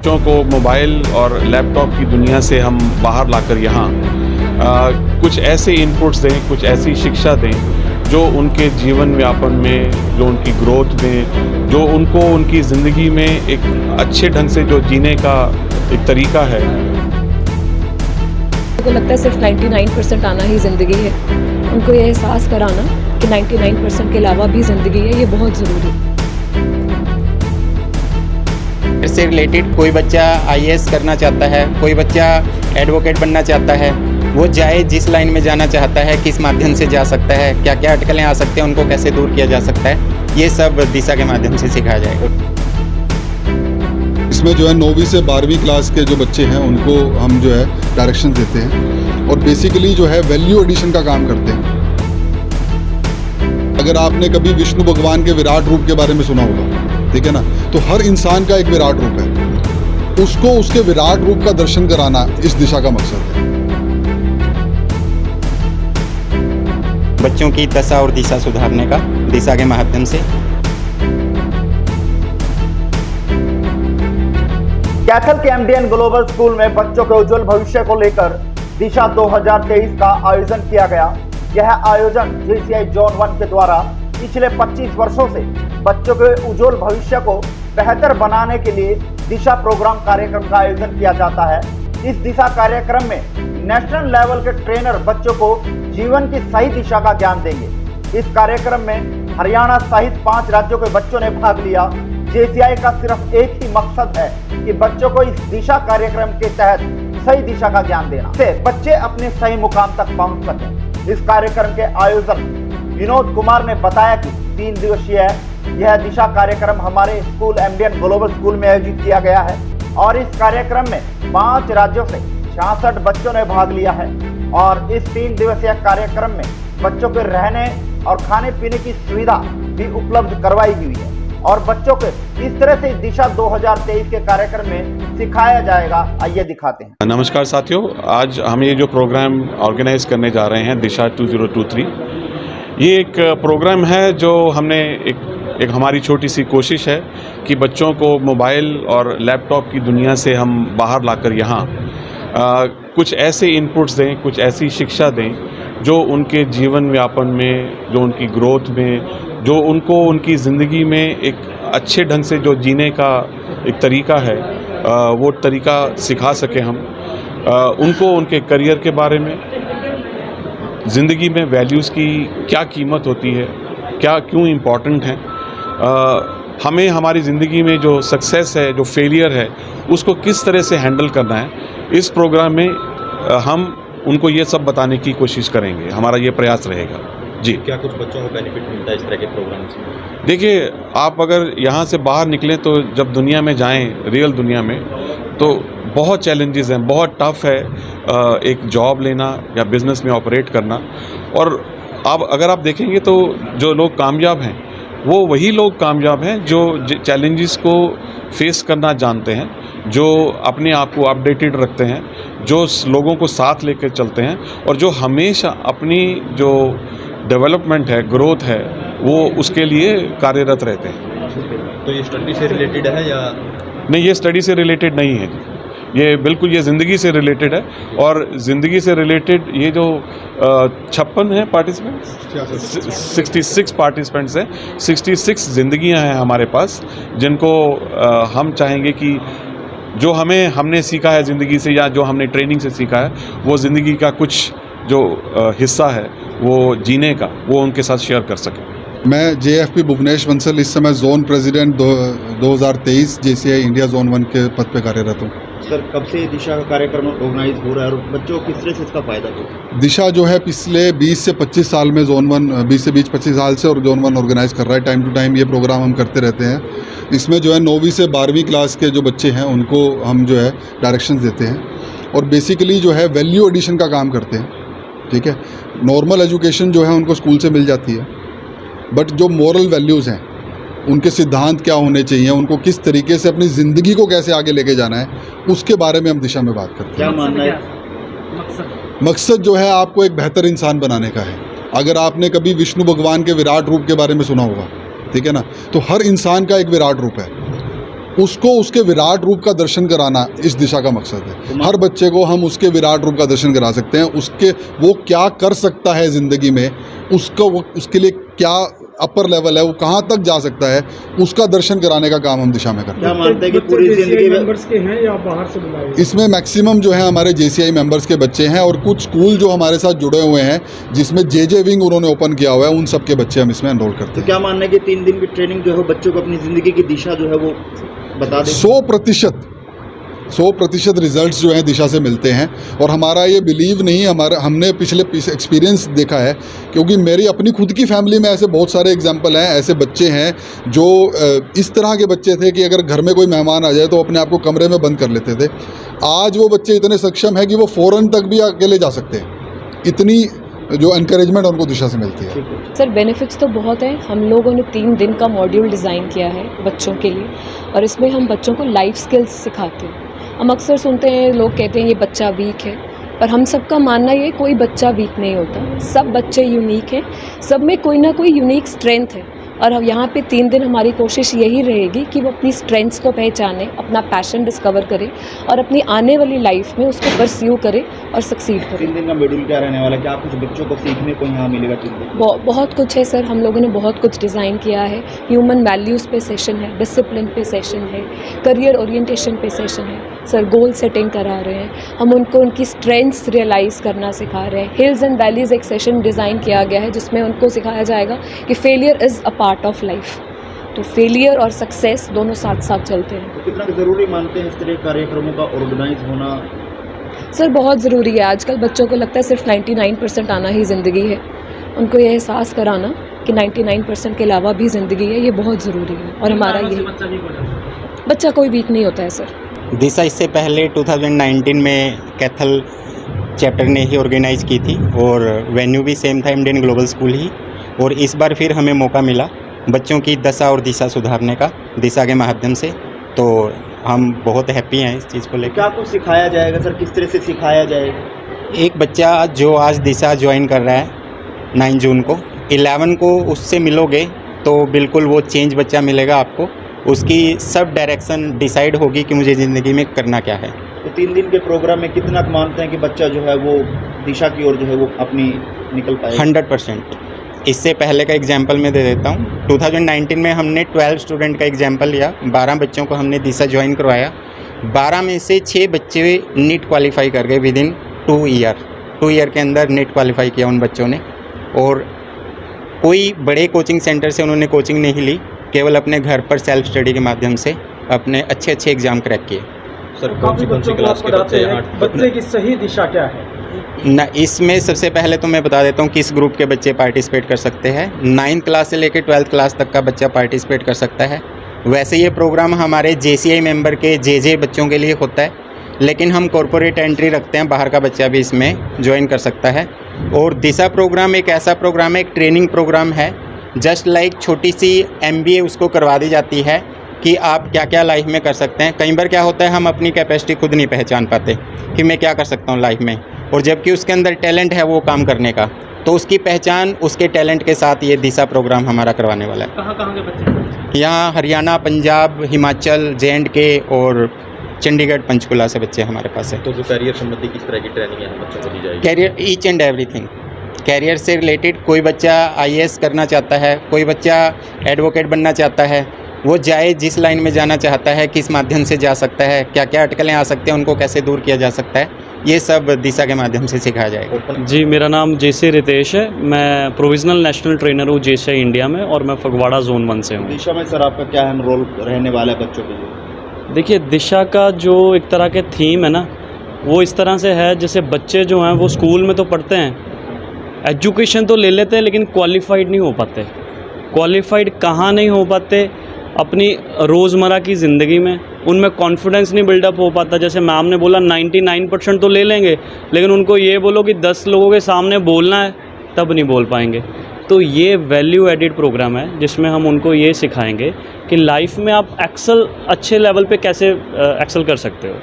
बच्चों को मोबाइल और लैपटॉप की दुनिया से हम बाहर लाकर यहाँ कुछ ऐसे इनपुट्स दें, कुछ ऐसी शिक्षा दें जो उनके जीवन यापन में, जो उनकी ग्रोथ में, जो उनको उनकी ज़िंदगी में एक अच्छे ढंग से जो जीने का एक तरीका है। मुझे लगता है सिर्फ 99% आना ही ज़िंदगी है। उनको ये एहसास कराना कि 99% के अलावा भी ज़िंदगी है, ये बहुत ज़रूरी है। इससे रिलेटेड कोई बच्चा आईएएस करना चाहता है, कोई बच्चा एडवोकेट बनना चाहता है, वो जाए जिस लाइन में जाना चाहता है, किस माध्यम से जा सकता है, क्या क्या अटकलें आ सकते हैं, उनको कैसे दूर किया जा सकता है, ये सब दिशा के माध्यम से सिखाया जाएगा। इसमें जो है 9वीं से 12वीं क्लास के जो बच्चे हैं उनको हम जो है डायरेक्शन देते हैं और बेसिकली जो है वैल्यू एडिशन का काम करते हैं। अगर आपने कभी विष्णु भगवान के विराट रूप के बारे में सुना होगा, ठीक है ना, तो हर इंसान का एक विराट रूप है, उसको उसके विराट रूप का दर्शन कराना इस दिशा का मकसद है। बच्चों की दशा और दिशा सुधारने का दिशा के माध्यम से। कैथल के एमडीएन ग्लोबल स्कूल में बच्चों के उज्जवल भविष्य को लेकर दिशा 2023 का आयोजन किया गया। यह आयोजन जेसीआई जोन 1 के द्वारा पिछले 25 वर्षों से बच्चों के उज्जवल भविष्य को बेहतर बनाने के लिए दिशा प्रोग्राम कार्यक्रम का आयोजन किया जाता है। इस दिशा कार्यक्रम में नेशनल लेवल के ट्रेनर बच्चों को जीवन की सही दिशा का ज्ञान देंगे। इस कार्यक्रम में हरियाणा सहित 5 राज्यों के बच्चों ने भाग लिया। जेसीआई का सिर्फ एक ही मकसद है कि बच्चों को इस दिशा कार्यक्रम के तहत सही दिशा का ज्ञान देना, से बच्चे अपने सही मुकाम तक पहुंच सकें। इस कार्यक्रम के आयोजन विनोद कुमार ने बताया कि 3 दिवसीय यह दिशा कार्यक्रम हमारे स्कूल एमडीएन ग्लोबल स्कूल में आयोजित किया गया है और इस कार्यक्रम में 5 राज्यों से 66 बच्चों ने भाग लिया है और इस 3 दिवसीय कार्यक्रम में बच्चों के रहने और खाने पीने की सुविधा भी उपलब्ध करवाई हुई है और बच्चों को इस तरह से दिशा 2023 के कार्यक्रम में सिखाया जाएगा। आइए दिखाते हैं। नमस्कार साथियों, आज हम ये जो प्रोग्राम ऑर्गेनाइज करने जा रहे हैं दिशा 2023, ये एक प्रोग्राम है जो हमने एक हमारी छोटी सी कोशिश है कि बच्चों को मोबाइल और लैपटॉप की दुनिया से हम बाहर लाकर यहाँ कुछ ऐसे इनपुट्स दें, कुछ ऐसी शिक्षा दें जो उनके जीवन यापन में, जो उनकी ग्रोथ में, जो उनको उनकी ज़िंदगी में एक अच्छे ढंग से जो जीने का एक तरीका है, वो तरीका सिखा सकें हम उनको। उनके करियर के बारे में, ज़िंदगी में वैल्यूज़ की क्या कीमत होती है, क्या क्यों इम्पॉर्टेंट हैं, हमें हमारी ज़िंदगी में जो सक्सेस है, जो फेलियर है, उसको किस तरह से हैंडल करना है। इस प्रोग्राम में हम उनको ये सब बताने की कोशिश करेंगे, हमारा ये प्रयास रहेगा जी। क्या कुछ बच्चों को बेनिफिट मिलता है इस तरह के प्रोग्राम से? देखिए, आप अगर यहाँ से बाहर निकलें तो जब दुनिया में जाएं, रियल दुनिया में, तो बहुत चैलेंजेस हैं, बहुत टफ है एक जॉब लेना या बिज़नेस में ऑपरेट करना। और अब अगर आप देखेंगे तो जो लोग कामयाब हैं वो वही लोग कामयाब हैं जो चैलेंजेस को फेस करना जानते हैं, जो अपने आप को अपडेटेड रखते हैं, जो लोगों को साथ लेकर चलते हैं और जो हमेशा अपनी जो डेवलपमेंट है, ग्रोथ है, वो उसके लिए कार्यरत रहते हैं। तो ये स्टडी से रिलेटेड है या नहीं? ये स्टडी से रिलेटेड नहीं है जी, ये बिल्कुल ये ज़िंदगी से रिलेटेड है। और ज़िंदगी से रिलेटेड ये जो 56 हैं पार्टिसिपेंट्स, 66 पार्टिसिपेंट्स हैं, 66 ज़िंदगियाँ हैं हमारे पास, जिनको हम चाहेंगे कि जो हमने सीखा है ज़िंदगी से या जो हमने ट्रेनिंग से सीखा है, वो ज़िंदगी का कुछ जो हिस्सा है वो जीने का, वो उनके साथ शेयर कर सकें। मैं जेएफपी भुवनेश बंसल, इस समय zone president 2023 JCI India zone 1 के पद पे कार्यरत हूँ। सर, कब से दिशा का कार्यक्रम ऑर्गेनाइज हो रहा है और बच्चों को किस तरह से इसका फायदा हो? दिशा जो है पिछले 20 से 25 साल में जोन 1, 20 से 25 साल से और जोन 1 ऑर्गेनाइज कर रहा है। टाइम टू टाइम ये प्रोग्राम हम करते रहते हैं। इसमें जो है 9वीं से 12वीं क्लास के जो बच्चे हैं उनको हम जो है डायरेक्शन देते हैं और बेसिकली जो है वैल्यू एडिशन का काम करते हैं। ठीक है, नॉर्मल एजुकेशन जो है उनको स्कूल से मिल जाती है, बट जो मॉरल वैल्यूज़ हैं, उनके सिद्धांत क्या होने चाहिए, उनको किस तरीके से अपनी ज़िंदगी को कैसे आगे लेके जाना है, उसके बारे में हम दिशा में बात करते हैं। क्या मानना है? मकसद जो है आपको एक बेहतर इंसान बनाने का है। अगर आपने कभी विष्णु भगवान के विराट रूप के बारे में सुना होगा, ठीक है ना, तो हर इंसान का एक विराट रूप है, उसको उसके विराट रूप का दर्शन कराना इस दिशा का मकसद है। हर बच्चे को हम उसके विराट रूप का दर्शन करा सकते हैं, उसके वो क्या कर सकता है ज़िंदगी में, उसके लिए क्या अपर लेवल है, वो कहाँ तक जा सकता है, उसका दर्शन कराने का काम हम दिशा में करते हैं। क्या मानते हैं कि पूरी जिंदगी मेंबर्स के हैं या बाहर से बुलाए? इसमें मैक्सिमम जो है हमारे JCI मेंबर्स के बच्चे हैं और कुछ स्कूल जो हमारे साथ जुड़े हुए हैं जिसमें JJ विंग उन्होंने ओपन किया हुआ है, उन सब के बच्चे हम इसमें एनरोल करते तो हैं। क्या मानना है कि 3 दिन की ट्रेनिंग जो है बच्चों को अपनी जिंदगी की दिशा जो है वो बता दे? 100% रिजल्ट्स जो हैं दिशा से मिलते हैं। और हमारा ये बिलीव नहीं, हमने पिछले एक्सपीरियंस देखा है, क्योंकि मेरी अपनी खुद की फैमिली में ऐसे बहुत सारे एग्जांपल हैं। ऐसे बच्चे हैं जो इस तरह के बच्चे थे कि अगर घर में कोई मेहमान आ जाए तो अपने आप को कमरे में बंद कर लेते थे। आज वो बच्चे इतने सक्षम हैं कि वो फ़ौरन तक भी अकेले जा सकते हैं। इतनी जो एनकरेजमेंट उनको दिशा से मिलती है। सर बेनिफिट्स तो बहुत हैं। हम लोगों ने 3 दिन का मॉड्यूल डिज़ाइन किया है बच्चों के लिए, और इसमें हम बच्चों को लाइफ स्किल्स सिखाते हैं। हम अक्सर सुनते हैं, लोग कहते हैं ये बच्चा वीक है, पर हम सबका मानना ये कोई बच्चा वीक नहीं होता। सब बच्चे यूनिक हैं, सब में कोई ना कोई यूनिक स्ट्रेंथ है। और अब यहाँ पे 3 दिन हमारी कोशिश यही रहेगी कि वो अपनी स्ट्रेंथ्स को पहचाने, अपना पैशन डिस्कवर करे और अपनी आने वाली लाइफ में उसको परस्यू करे और सक्सीड करे। 3 दिन का शेड्यूल क्या रहने वाला है? क्या कुछ बच्चों को सीखने को यहाँ मिलेगा 3 दिन? बहुत कुछ है सर, हम लोगों ने बहुत कुछ डिज़ाइन किया है। ह्यूमन वैल्यूज़ पे सेशन है, डिसिप्लिन पे सेशन है, करियर ओरिएंटेशन पे सेशन है सर, गोल सेटिंग करा रहे हैं हम उनको, उनकी स्ट्रेंथ्स रियलाइज़ करना सिखा रहे हैं। हिल्स एंड वैलीज़ एक सेशन डिज़ाइन किया गया है जिसमें उनको सिखाया जाएगा कि failure is a part of life. तो फेलियर और सक्सेस दोनों साथ साथ चलते हैं। तो कितना ज़रूरी मानते हैं इस तरह के कार्यक्रमों का ऑर्गेनाइज होना? सर बहुत ज़रूरी है। आजकल बच्चों को लगता है सिर्फ 99% आना ही ज़िंदगी है। उनको ये एहसास कराना कि 99% के अलावा भी ज़िंदगी है, ये बहुत ज़रूरी है। और हमारा ये बच्चा कोई वीक नहीं होता है सर। दिशा इससे पहले 2019 में कैथल चैप्टर ने ही ऑर्गेनाइज़ की थी और वेन्यू भी सेम था, इंडियन ग्लोबल स्कूल ही। और इस बार फिर हमें मौका मिला बच्चों की दशा और दिशा सुधारने का दिशा के माध्यम से, तो हम बहुत हैप्पी हैं इस चीज़ को लेकर। क्या कुछ सिखाया जाएगा सर? किस तरह से सिखाया जाएगा? एक बच्चा जो आज दिशा ज्वाइन कर रहा है 9 जून को, 11 को उससे मिलोगे तो बिल्कुल वो चेंज बच्चा मिलेगा आपको। उसकी सब डायरेक्शन डिसाइड होगी कि मुझे ज़िंदगी में करना क्या है। तो 3 दिन के प्रोग्राम में कितना मानते हैं कि बच्चा जो है वो दिशा की ओर जो है वो अपनी निकल पाएगा? 100%। इससे पहले का एग्जाम्पल मैं दे देता हूँ। 2019 में हमने 12 स्टूडेंट का एग्जाम्पल लिया, 12 बच्चों को हमने दिशा ज्वाइन करवाया। 12 में से 6 बच्चे नीट क्वालिफाई कर गए विद इन 2 ईयर के अंदर नीट क्वालिफाई किया उन बच्चों ने। और कोई बड़े कोचिंग सेंटर से उन्होंने कोचिंग नहीं ली, केवल अपने घर पर सेल्फ स्टडी के माध्यम से अपने अच्छे एग्ज़ाम क्रैक किए। सर कौन सी क्लास के बच्चे यहाँ? बच्चे की सही दिशा क्या है ना, इसमें सबसे पहले तो मैं बता देता हूँ किस ग्रुप के बच्चे पार्टिसिपेट कर सकते हैं। 9th क्लास से लेकर 12th क्लास तक का बच्चा पार्टिसिपेट कर सकता है। वैसे ये प्रोग्राम हमारे JCI मेंबर के JJ बच्चों के लिए होता है, लेकिन हम कॉरपोरेट एंट्री रखते हैं, बाहर का बच्चा भी इसमें ज्वाइन कर सकता है। और दिशा प्रोग्राम एक ऐसा प्रोग्राम है, एक ट्रेनिंग प्रोग्राम है, जस्ट लाइक छोटी सी MBA उसको करवा दी जाती है कि आप क्या क्या लाइफ में कर सकते हैं। कई बार क्या होता है हम अपनी कैपेसिटी खुद नहीं पहचान पाते कि मैं क्या कर सकता हूँ लाइफ में, और जबकि उसके अंदर टैलेंट है वो काम करने का, तो उसकी पहचान उसके टैलेंट के साथ ये दिशा प्रोग्राम हमारा करवाने वाला है। कहाँ के बच्चे? यहाँ हरियाणा, पंजाब, हिमाचल, J&K और चंडीगढ़, पंचकुला से बच्चे हमारे पास है। तो जो कैरियर संबंधी किस तरह की ट्रेनिंग है बच्चों को दी जाएगी? Career each and everything, career से रिलेटेड। कोई बच्चा IAS करना चाहता है, कोई बच्चा एडवोकेट बनना चाहता है, वो जाए जिस लाइन में जाना चाहता है, किस माध्यम से जा सकता है, क्या क्या अटकलें आ सकते हैं, उनको कैसे दूर किया जा सकता है, ये सब दिशा के माध्यम से सिखाया जाएगा। जी, मेरा नाम JC रितेश है। मैं प्रोविजनल नेशनल ट्रेनर हूँ JCI इंडिया में, और मैं फगवाड़ा जोन 1 से हूँ। दिशा में सर आपका क्या है रोल रहने वाला है बच्चों के लिए? देखिए, दिशा का जो एक तरह के थीम है ना, वो इस तरह से है जैसे बच्चे जो हैं वो स्कूल में तो पढ़ते हैं, एजुकेशन तो ले लेते हैं, लेकिन क्वालिफाइड नहीं हो पाते। क्वालिफाइड कहाँ नहीं हो पाते? अपनी रोज़मर्रा की ज़िंदगी में उनमें कॉन्फिडेंस नहीं बिल्डअप हो पाता। जैसे मैम ने बोला 99% तो ले लेंगे, लेकिन उनको ये बोलो कि 10 लोगों के सामने बोलना है, तब नहीं बोल पाएंगे। तो ये वैल्यू एडिड प्रोग्राम है जिसमें हम उनको ये सिखाएंगे कि लाइफ में आप अच्छे लेवल पे कैसे एक्सेल कर सकते हो।